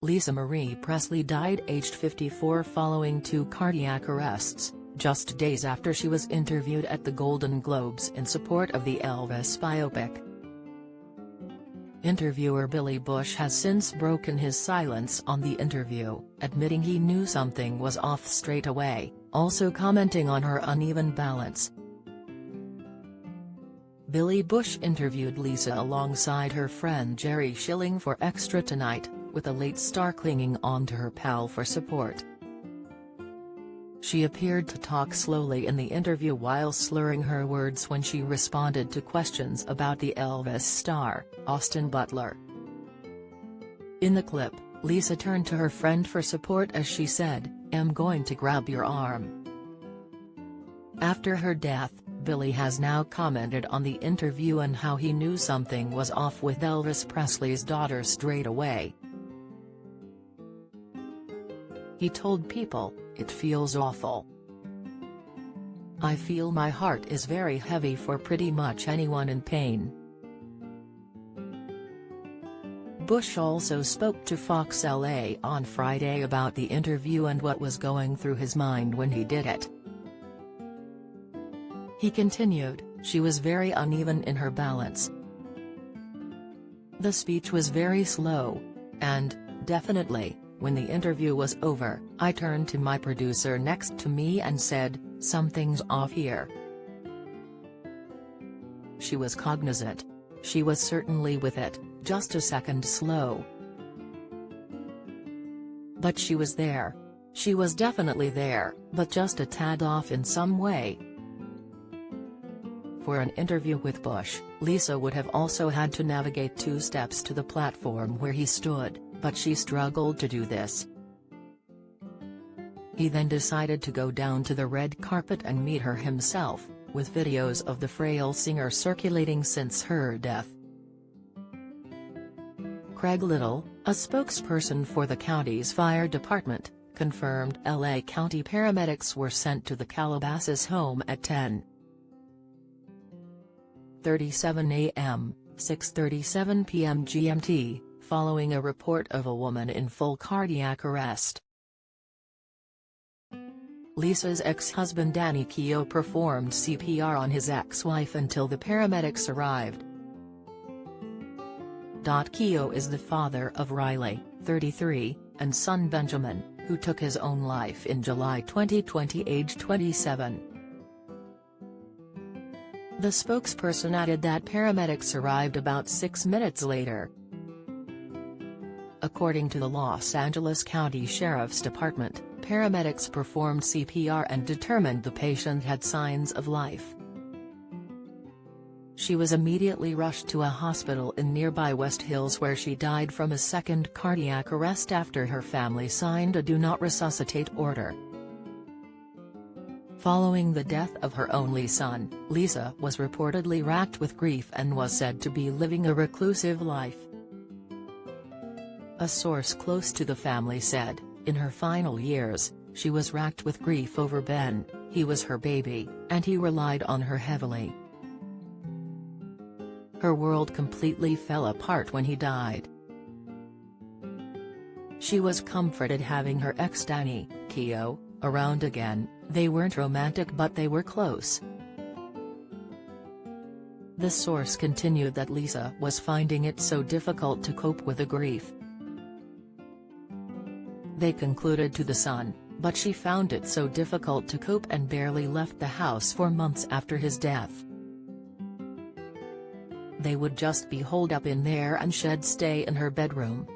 Lisa Marie Presley died aged 54 following 2 cardiac arrests, just days after she was interviewed at the Golden Globes in support of the Elvis biopic. Interviewer Billy Bush has since broken his silence on the interview, admitting he knew something was off straight away, also commenting on her uneven balance. Billy Bush interviewed Lisa alongside her friend Jerry Schilling for Extra Tonight, with a late star clinging on to her pal for support. She appeared to talk slowly in the interview while slurring her words when she responded to questions about the Elvis star, Austin Butler. In the clip, Lisa turned to her friend for support as she said, "I'm going to grab your arm." After her death, Billy has now commented on the interview and how he knew something was off with Elvis Presley's daughter straight away. He told People, "It feels awful. I feel my heart is very heavy for pretty much anyone in pain." Bush also spoke to Fox LA on Friday about the interview and what was going through his mind when he did it. He continued, "She was very uneven in her balance. The speech was very slow. And, definitely, when the interview was over, I turned to my producer next to me and said, 'Something's off here.' She was cognizant. She was certainly with it, just a second slow. But she was there. She was definitely there, but just a tad off in some way." For an interview with Bush, Lisa would have also had to navigate 2 steps to the platform where he stood, but she struggled to do this. He then decided to go down to the red carpet and meet her himself, with videos of the frail singer circulating since her death. Craig Little, a spokesperson for the county's fire department, confirmed LA County paramedics were sent to the Calabasas home at 10:37 a.m., 6:37 p.m. GMT, following a report of a woman in full cardiac arrest. Lisa's ex-husband Danny Keough performed CPR on his ex-wife until the paramedics arrived. Keough is the father of Riley, 33, and son Benjamin, who took his own life in July 2020 aged 27. The spokesperson added that paramedics arrived about 6 minutes later. According to the Los Angeles County Sheriff's Department, paramedics performed CPR and determined the patient had signs of life. She was immediately rushed to a hospital in nearby West Hills where she died from a second cardiac arrest after her family signed a do not resuscitate order. Following the death of her only son, Lisa was reportedly racked with grief and was said to be living a reclusive life. A source close to the family said, "In her final years, she was racked with grief over Ben. He was her baby, and he relied on her heavily. Her world completely fell apart when he died. She was comforted having her ex Danny Keough around again. They weren't romantic but they were close." The source continued that Lisa was finding it so difficult to cope with the grief. They concluded to the Sun, but she found it so difficult to cope and barely left the house for months after his death. They would just be holed up in there and she'd stay in her bedroom,